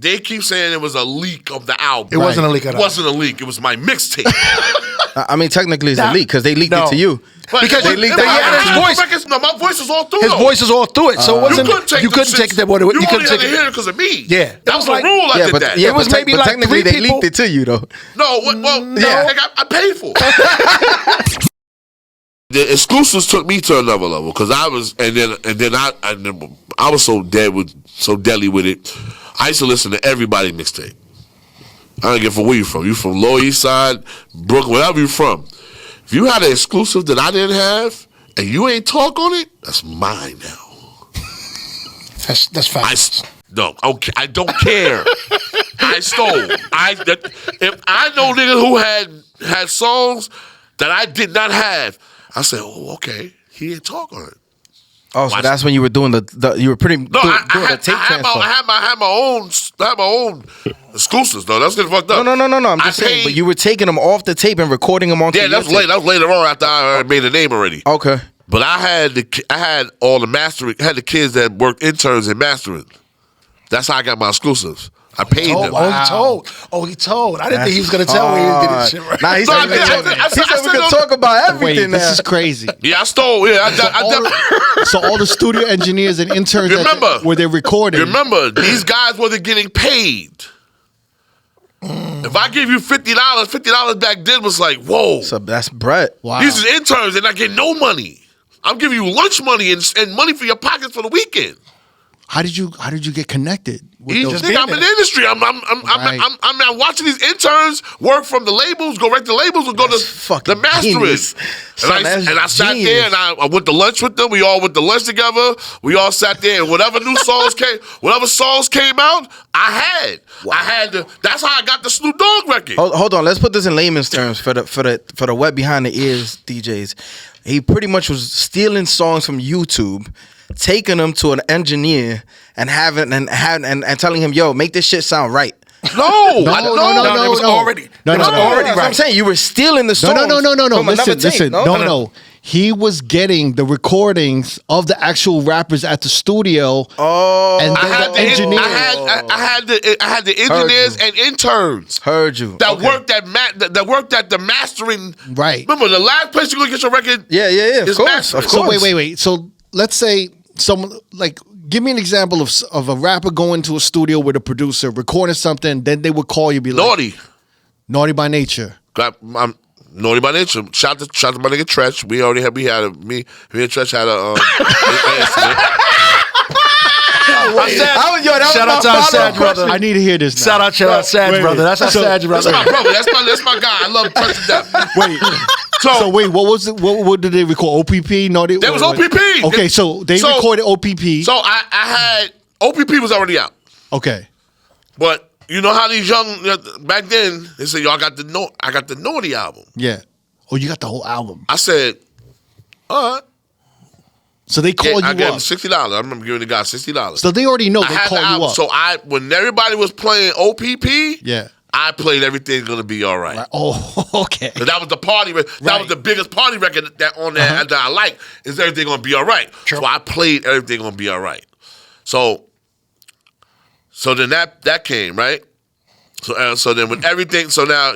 they keep saying it was a leak of the album. It wasn't a leak. It wasn't a leak. It was my mixtape. I mean, technically, it's a leak because they leaked it to you. But Because they leaked the voice. No, my voice is all through. His voice is all through it, so it wasn't. You couldn't take that. You couldn't take hear it because of me. Yeah, that was a rule. I did that. Yeah, it was maybe like technically 3 they people. leaked it to you though. No, I paid for it. The exclusives took me to another level because I was, and then I was so deadly with it. I used to listen to everybody mixtape. I don't give a where you from. You from Lower East Side, Brooklyn, wherever you from. If you had an exclusive that I didn't have and you ain't talk on it, that's mine now. That's fine. No, okay, I don't care. I stole. If I know niggas who had songs that I did not have, I said, oh, okay, he didn't talk on it. Oh, so that's when you were doing you were doing the tape transfer. I had my own exclusives though. That's getting fucked up. No. I'm just saying, but you were taking them off the tape and recording them onto. Yeah, that was later on after I made a name already. Okay. But I had all the mastering. I had the kids that worked interns in mastering. That's how I got my exclusives. I paid them. He told. I didn't think he was going to tell me he was getting his shit right. Nah, he said we could talk about everything. This is crazy. Yeah, I stole. Yeah, So all the studio engineers and interns, were they recording? Remember, these guys wasn't getting paid. If I give you $50 back then was like, whoa. So that's bread. Wow. These are interns, they're not getting no money. I'm giving you lunch money and money for your pockets for the weekend. How did you get connected? I'm in the industry. I'm watching these interns work from the labels, go right to labels, and go to the mastering. And I sat there and I went to lunch with them. We all went to lunch together. We all sat there and whatever songs came out, I had. Wow. That's how I got the Snoop Dogg record. Hold on, let's put this in layman's terms for the wet behind the ears DJs. He pretty much was stealing songs from YouTube, taking them to an engineer and telling him, "Yo, make this shit sound right." No. It was already right. I'm saying you were stealing the songs. No. Listen. No. He was getting the recordings of the actual rappers at the studio. Oh, and then the engineers. I had the engineers and interns. Heard you. That worked at the mastering. Right. Remember the last place you go get your record? Yeah. Of course. So wait. So let's say someone like. Give me an example of a rapper going to a studio with a producer, recording something, then they would call you, be like, Naughty by Nature. I'm Naughty by Nature. Shout to my nigga Tretch. Me and Tretch had a incident. Shout out to our Sad brother. I need to hear this now. Shout out Sad brother. That's our Sad brother. That's my brother. That's my guy. I love Tretch to death. Wait. So wait, what was it? What did they record? OPP? No, that was OPP. Okay, so they recorded OPP. So I had OPP was already out. Okay, but you know how these young back then they said, "Yo, I got the Naughty album." Yeah. Oh, you got the whole album. I said, "All right." So they called you up. I gave him $60. I remember giving the guy $60. So they already know they called you up. So when everybody was playing OPP, yeah. I played Everything's Gonna Be All Right. Oh, okay. That was the party. That was the biggest party record that on there that I like. Is Everything Gonna Be All Right? Sure. So I played Everything Gonna Be All Right. So then that came right. So then with everything, so now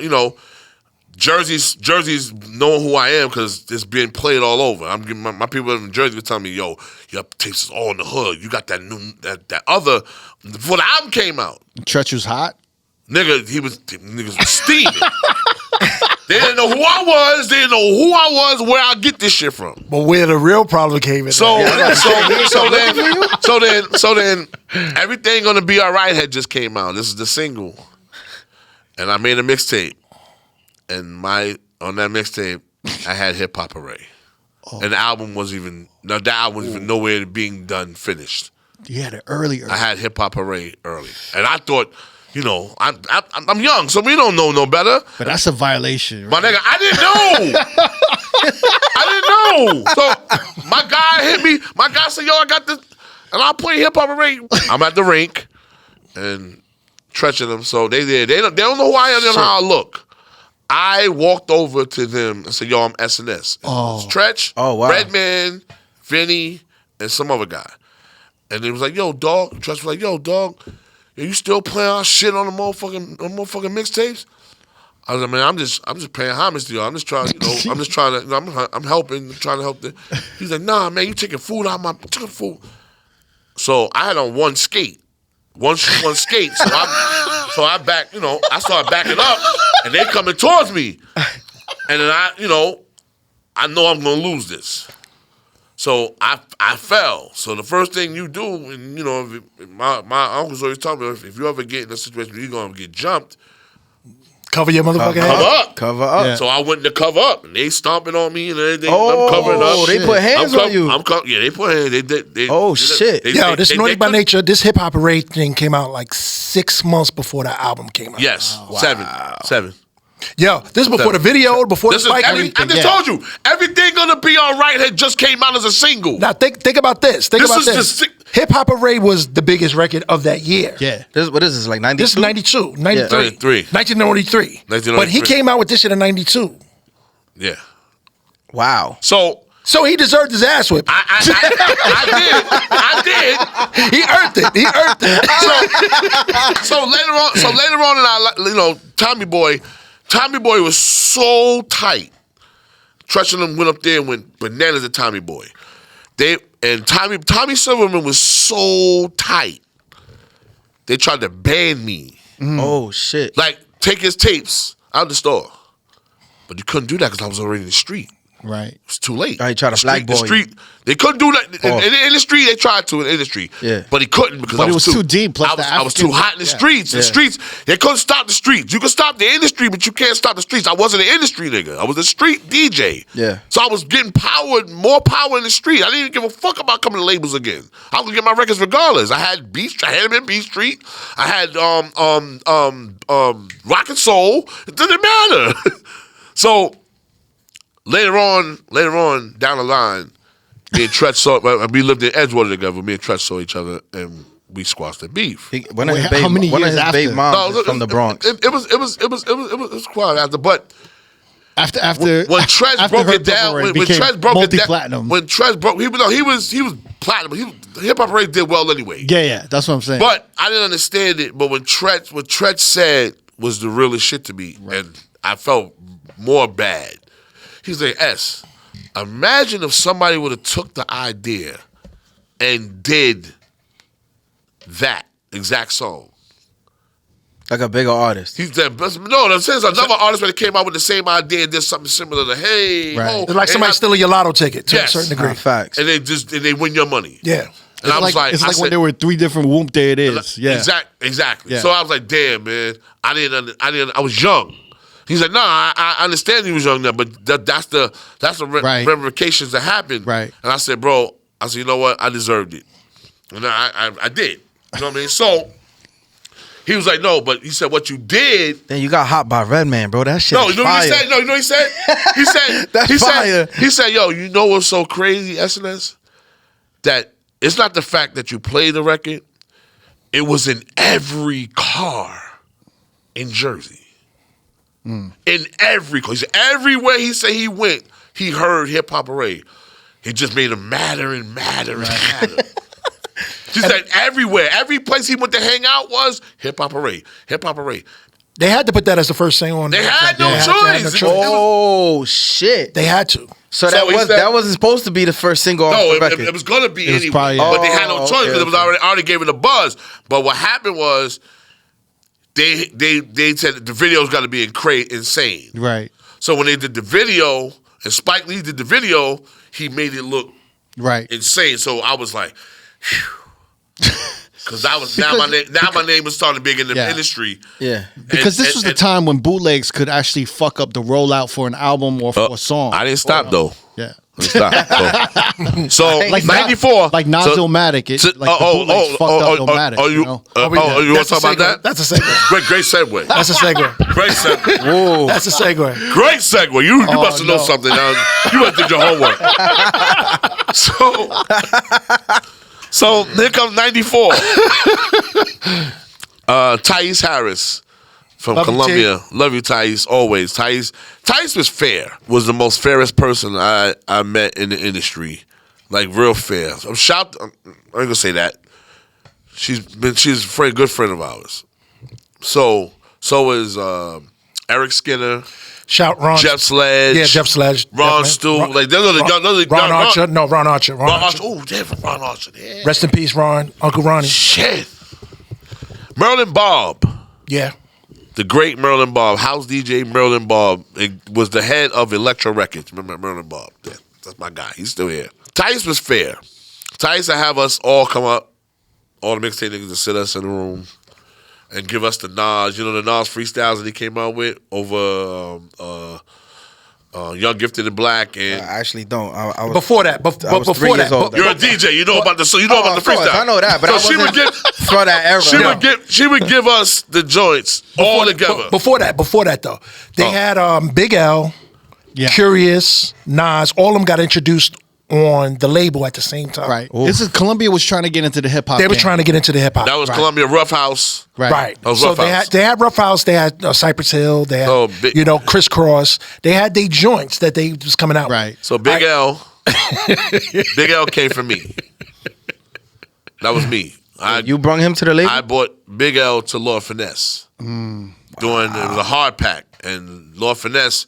Jersey's knowing who I am because it's being played all over. I'm getting my people in Jersey were telling me, "Yo, your tapes is all in the hood. You got that new that other before the album came out." Tretch was hot. Niggas was steaming. They didn't know who I was. They didn't know who I was, where I get this shit from. But where the real problem came in. So then, Everything Gonna Be All Right had just came out. This is the single, and I made a mixtape, and on that mixtape, I had Hip Hop Hooray, and the album was even nowhere being done finished. You had it earlier. I had Hip Hop Hooray early, and I thought. I'm young, so we don't know no better. But that's a violation, right? My nigga, I didn't know. So my guy hit me. My guy said, "Yo, I got this," and I play Hip Hop Hooray. I'm at the rink and Tretching them. So they don't know who I am. They don't know how I look. I walked over to them and said, "Yo, I'm SNS." Oh. Tretch, wow. Redman, Vinny, and some other guy. And he was like, "Yo, dog." Tretch was like, "Yo, dog. you still playing our shit on the motherfucking mixtapes? I was like, man, I'm just paying homage to y'all. I'm just trying, I'm helping, trying to help. He's like, nah, man, you taking food out my food. So I had on one skate. One skate. So I back, I started backing up, and they coming towards me. And then I know I'm gonna lose this. So I fell. So the first thing you do, and my uncles always tell me, if you ever get in a situation where you're gonna get jumped, cover your motherfucking head. Cover up. Yeah. So I went to cover up, and they stomping on me and everything. Oh, I'm covering up. Oh, they put hands on you. Yeah, they put hands. Shit. This Naughty by Nature, this Hip Hop Hooray thing came out like 6 months before the album came out. Yes, wow. 7. Yo, this is before the video, before the fight. I just told you, Everything Gonna Be Alright had just came out as a single. Now think about this. Hip Hop Hooray was the biggest record of that year. Yeah. What is this, like 92? This is 92, 93. 1993. But he came out with this shit in 92. Yeah. Wow. So he deserved his ass whipped. I did. He earned it. So later on, Tommy Boy was so tight. Tretch and them went up there and went bananas at Tommy Boy. Tommy Silverman was so tight. They tried to ban me. Oh shit! Like take his tapes out the store, but you couldn't do that because I was already in the street. Right. It was too late. He tried to blackball you. The street, they couldn't do that. In the street, they tried to in the industry. Yeah. But he couldn't because it was too deep. Plus I was too hot in the streets. The streets, they couldn't stop the streets. You can stop the industry, but you can't stop the streets. I wasn't an industry nigga. I was a street DJ. Yeah. So I was getting more power in the street. I didn't even give a fuck about coming to labels again. I was gonna get my records regardless. I had them in B Street. I had Rock and Soul. It didn't matter. So Later on down the line, me and Tretch we lived in Edgewater together. Me and Tretch saw each other, and we squashed the beef. One of his baby moms is from the Bronx. It was quiet after, but after when Tretch broke it down, when Tretch broke it down, when Tretch broke, he was platinum. Hip Hop Hooray did well anyway. Yeah, that's what I'm saying. But I didn't understand it. But what Tretch said was the realest shit to me, and I felt more bad. He's like, imagine if somebody would have took the idea and did that exact song. Like a bigger artist. He's that. No, there's another artist that came out with the same idea and did something similar to, hey, right. It's like somebody stealing your lotto ticket to a certain degree. Facts. And they win your money. Yeah. And I was like, it's like when there were 3 different Whoop There It Is. Yeah. Exactly. Yeah. So I was like, damn, man, I was young. He's like, no, I understand he was young now, but that's the ramifications that happened. Right. And I said, bro, you know what? I deserved it. And I did. You know what I mean? So he was like, no, but he said, what you did. Then you got hot by Redman, bro. That shit. You know what he said? No, you know what he said? He said, That's fire. He said, yo, you know what's so crazy, SNS? That it's not the fact that you played the record, it was in every car in Jersey. In every car. He said, everywhere he said he went, he heard Hip Hop Hooray. He just made him madder and madder and madder. He said everywhere, every place he went to hang out was Hip Hop Hooray, Hip Hop Hooray. They had to put that as the first single on. They had no choice. Oh shit! They had to. So that wasn't supposed to be the first single off the record. It was gonna be anyway, probably, but they had no choice because it was already gave it a buzz. But what happened was they said the video's got to be insane. Right. So when they did the video and Spike Lee did the video, he made it look insane. So I was like, because now my name was starting big in the industry. Yeah, because this was the time when bootlegs could actually fuck up the rollout for an album or for a song. I didn't stop though. Yeah. So like 94, like Nas Illmatic, fucked up Illmatic. You want to talk about that? That's a segue. Great segue. That's a segue. Great segue. Whoa. That's a segue. Great segue. You must know something. You must did your homework. So here comes 94. Thais Harris from Colombia. Love you, Thais, always. Thais was fair. Was the most fairest person I met in the industry. Like, real fair. I'm ain't going to say that. She's a good friend of ours. So is Eric Skinner. Shout Ron. Jeff Sledge. Yeah, Jeff Sledge. Ron Stu. Like those are the Ron Archer. No, Ron Archer. Ron Archer. Oh, damn, Ron Archer. Yeah. Rest in peace, Ron. Uncle Ronnie. Shit. Merlin Bob. Yeah. The great Merlin Bob. House DJ Merlin Bob was the head of Electro Records. Remember Merlin Bob? Yeah, that's my guy. He's still here. Tice was fair. Tice to have us all come up, all the mixtape niggas to sit us in the room and give us the Nas, the Nas freestyles that he came out with over Young Gifted and Black. And I actually don't. I was, before that, before 3 years that, old. you're a DJ. You know about the freestyle. I know that, but so I she would get for that era. she would give us the joints all together. Before that though, they had Big L, Curious, Nas. All of them got introduced on the label at the same time. Right. This is Columbia was trying to get into the hip hop. They were trying to get into the hip hop. That was Columbia Rough House. Right. That was so Rough House. they had Rough House. They had Cypress Hill. They had Crisscross. They had their joints that they was coming out. Right. So Big L, Big L came from me. That was me. You brung him to the label? I bought Big L to Lord Finesse. It was a hard pack, and Lord Finesse,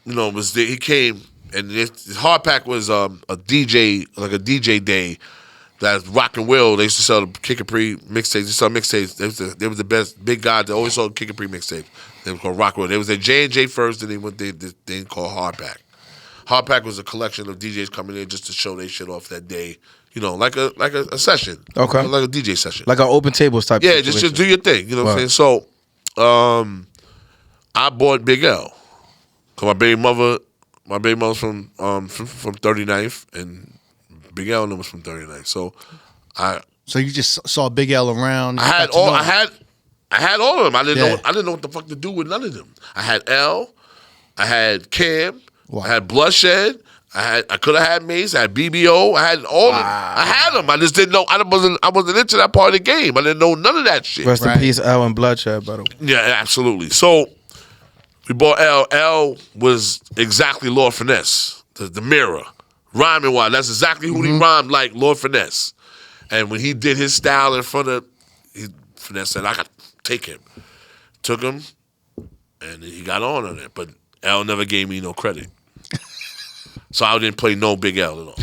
was there. He came. And his hard pack was a DJ, like a DJ day. That's Rock and Will. They used to sell the Kick and Pre mixtapes. They sell mixtapes. They was the best big guys that always sold Kick and Pre mixtapes. They were called Rock and Will. They was at J&J first, and they didn't call Hard Pack. Hard Pack was a collection of DJs coming in just to show their shit off that day. Like a session. Okay. Like a DJ session. Like an open tables type. Yeah, just do your thing. You know what I'm saying? So, I bought Big L. Cause my baby mother's from 39th, and Big L was from 39th. So you just saw Big L around. I had all of them. I didn't know what the fuck to do with none of them. I had L, I had Cam, I had Bloodshed, I could have had Mace, I had BBO, I had all of them. I had them. I just didn't know. I wasn't into that part of the game. I didn't know none of that shit. Rest in peace, L and Bloodshed, by the way. Yeah, absolutely. So we bought L. L was exactly Lord Finesse, the mirror. Rhyming wise, that's exactly who he rhymed like, Lord Finesse. And when he did his style in front of, Finesse said, I got to take him. Took him, and he got on it. But L never gave me no credit. So I didn't play no Big L at all.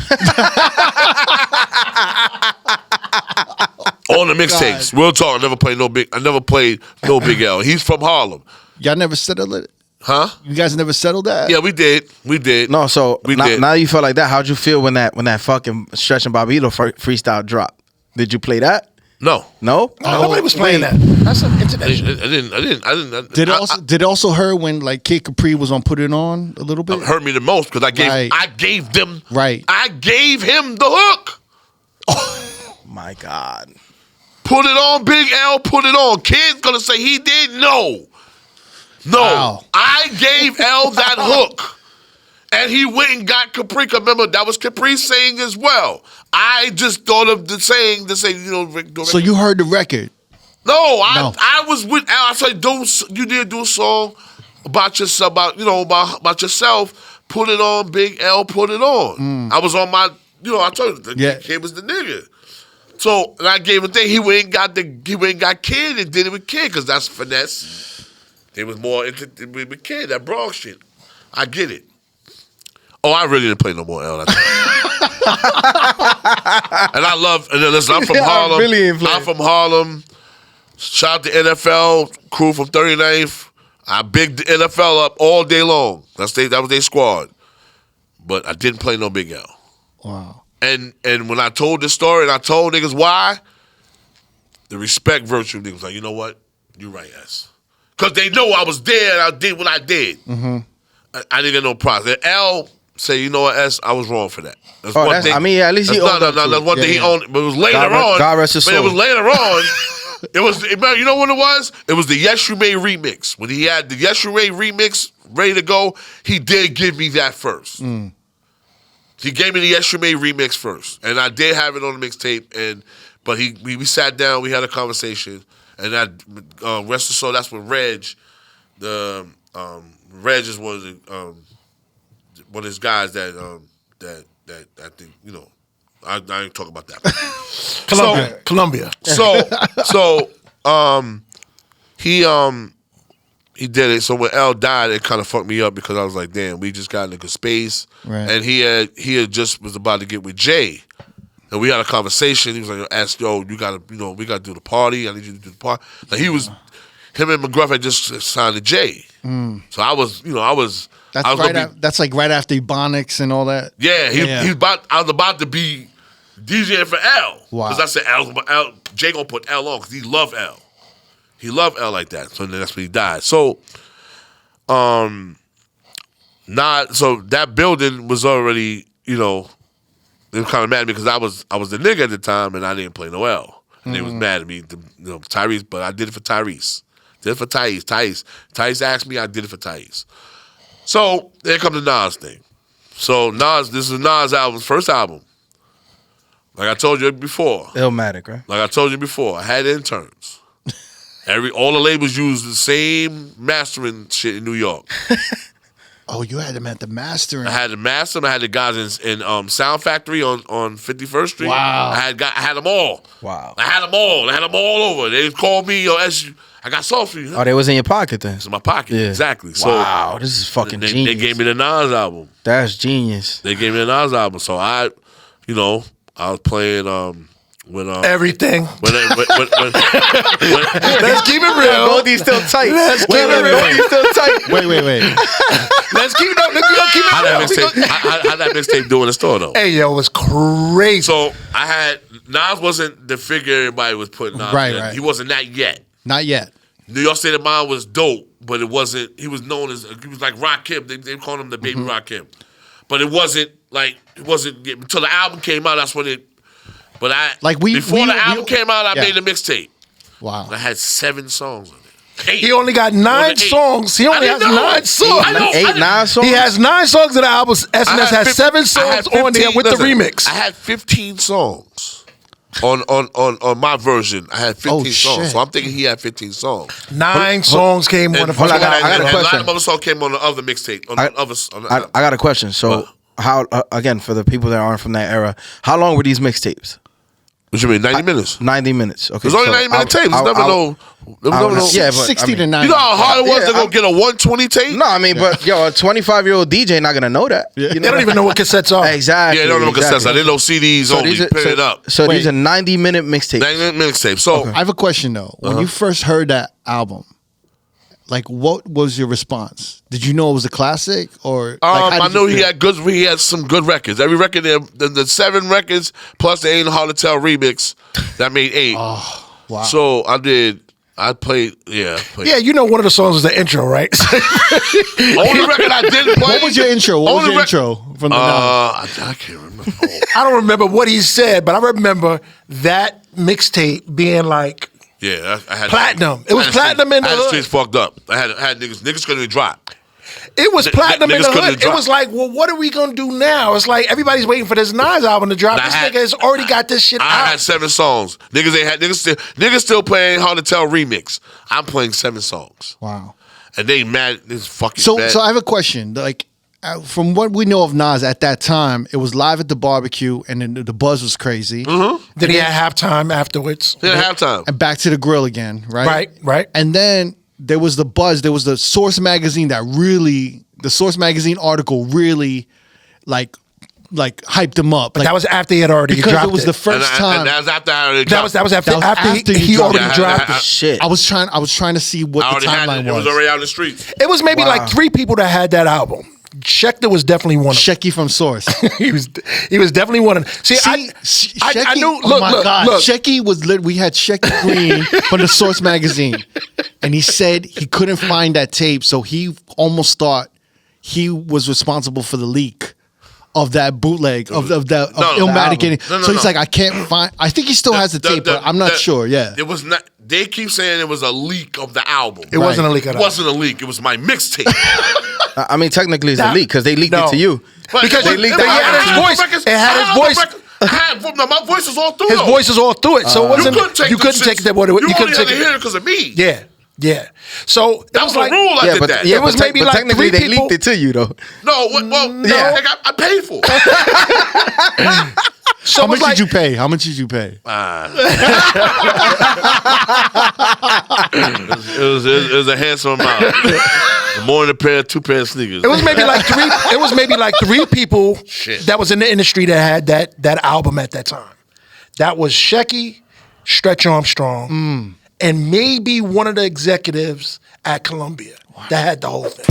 On the mixtapes, real talk, I never played no Big L. He's from Harlem. Y'all never settled it? Huh? You guys never settled that? Yeah, we did. No, so we did. Now you felt like that. How'd you feel when that fucking Stretch and Bobbito freestyle dropped? Did you play that? No. No? Nobody was playing that. That's an internet. I didn't. Did it also hurt when like Kid Capri was on Put It On a little bit? It hurt me the most because I gave them. Right. I gave him the hook. Oh my God. Put it on, Big L. Put it on. Kid's gonna say he did. No. Wow. I gave L that hook. And he went and got Capri. Remember, that was Capri's saying as well. I just thought of the saying to say, Rick. So you heard the record? No, I was with Al. I said, you need to do a song about yourself, about yourself. Put it on, Big L. Put it on. I was on my, I told you, the kid was the nigga. So, and I gave him a thing. He went and got Kid and did it with Kid because that's finesse. They was more into with Kid, that Bronx shit. I get it. Oh, I really didn't play no more L. And listen, I'm from Harlem. I'm from Harlem. Shout out to NFL crew from 39th. I bigged the NFL up all day long. That was their squad. But I didn't play no Big L. Wow. And when I told this story and I told niggas why, the respect virtue niggas was like, you know what? You're right, S. Because they know I was there and I did what I did. Mm-hmm. I didn't get no problems. And L say, you know what, S, I was wrong for that. That's one thing. I mean, at least he owned up to it. That's one thing he owned. But it was later on. God rest his soul. But it was later on. You know what it was? It was the Yes You May remix. When he had the Yes You May remix ready to go, he did give me that first. Mm. He gave me the Yes You May remix first. And I did have it on the mixtape. But we sat down, we had a conversation. And that rest of soul, that's when Reg, Reg is one of his guys that I think I ain't talking about that. Colombia. He did it. So when L died, it kind of fucked me up because I was like, damn, we just got in a good space. Right. And he had just was about to get with Jay. And we had a conversation. He was like, asked, we gotta do the party. I need you to do the party. Like him and McGruff had just signed to Jay. So I was That's like right after Ebonics and all that. Yeah, I was about to be DJing for L. Wow. Because I said Jay gonna put L on because he loved L. He loved L like that. So then that's when he died. So so that building was already, they were kind of mad at me because I was the nigga at the time and I didn't play no L. And they was mad at me, Tyrese, but I did it for Tyrese. Did it for Thais. Thais asked me, I did it for Thais. So there comes the Nas thing. So this is Nas' album's first album. Like I told you before. Illmatic, right? Like I told you before, I had interns. All the labels used the same mastering shit in New York. Oh, you had them at the mastering. I had the master. I had the guys in Sound Factory on 51st Street. Wow. I had them all. Wow. I had them all over. They called me, I got sauce for you. Oh, they was in your pocket then? It's in my pocket. Yeah. Exactly. Wow, this is fucking genius. They gave me the Nas album. That's genius. They gave me the Nas album. So I was playing everything. Let's keep it real. Goldie's still tight. Let's keep it real. Goldie's still tight. Wait. Let's keep it up. How that mixtape doing in the store though? Hey, yo, it was crazy. So Nas wasn't the figure everybody was putting on. Right. He wasn't that yet. Not yet. New York State of Mind was dope, but it wasn't. He was known as he was like Rakim. They called him the baby Rakim, but it wasn't until the album came out. That's when it. But before the album came out, I made a mixtape. Wow. I had 7 songs on it. 8. He only got 9 songs. He only has 9 songs. 9 songs? He has 9 songs in the album. SNS has 7 songs on there with the remix. I had 15 songs on my version. I had 15 songs. So I'm thinking he had 15 songs. 9 songs came on the first album. I got a question. A lot of other songs came on the other mixtape. I got a question. So how again, for the people that aren't from that era, how long were these mixtapes? What you mean, 90 minutes? 90 minutes. Okay. There's only 90-minute tapes. There's never no. Yeah, but 60 to 90. You know how hard it was to go get a 120 tape? No, I mean, but a 25-year-old DJ not gonna know that. They don't even know what cassettes are. Exactly. Yeah, they don't know what cassettes are. They know CDs only. Pin it up. So these are 90-minute mixtapes. 90-minute mixtapes. So I have a question though. When you first heard that album, like, what was your response? Did you know it was a classic, or I know he had some good records. Every record, the 7 records plus the Ain't Hard to Tell remix, that made 8. Oh, wow! So I played. Yeah, one of the songs was the intro, right? Only record I didn't play. What was your intro? What was your intro from the Nas? I can't remember. I don't remember what he said, but I remember that mixtape being like. Yeah, I had platinum. It was platinum in the hood. The streets fucked up. I had niggas couldn't even drop. It was platinum in the hood. Drop. It was like, well, what are we gonna do now? It's like everybody's waiting for this Nas album to drop. This nigga has already got this shit out. I had 7 songs. Niggas still playing Hard to Tell remix. I'm playing 7 songs. Wow. And they mad. This fucking so mad. I have a question. Like, from what we know of Nas at that time, it was live at the barbecue, and then the buzz was crazy. Then he had halftime afterwards. He had halftime. And back to the grill again, right? Right. And then there was the buzz. There was the Source magazine the Source magazine article really, like hyped him up. But that was after he had already dropped it. Because it was the first time. And that was after I already dropped it. That was after he already dropped it. Shit. I was trying to see what the timeline It was already out in the streets. It was maybe like 3 people that had that album. Schechter was definitely one of them. Shecky from Source. he was definitely one of them. Shecky, I knew. Look. Shecky was lit. We had Shecky Green from the Source magazine, and he said he couldn't find that tape, so he almost thought he was responsible for the leak of that bootleg of Illmatic. So he's like, I can't find. I think he still has the tape, but I'm not sure. Yeah, it was not. They keep saying it was a leak of the album. It wasn't a leak. It wasn't a leak. It was my mixtape. I mean, technically, it's a leak because they leaked it to you. Because they leaked it. It had his voice. It had his voice. My voice is all through. His voice is all through it. So it wasn't. You couldn't take that. You couldn't take it here because of me. Yeah. So that was the rule. I did that. Yeah, it was maybe like technically 3 they leaked it to you though. No, I paid for it. So How much like, did you pay? How much did you pay? It was a handsome amount. More than two pair of sneakers. It was maybe like three. It was maybe like three people that was in the industry that had that album at that time. That was Shecky, Stretch Armstrong, and maybe one of the executives at Columbia that had the whole thing.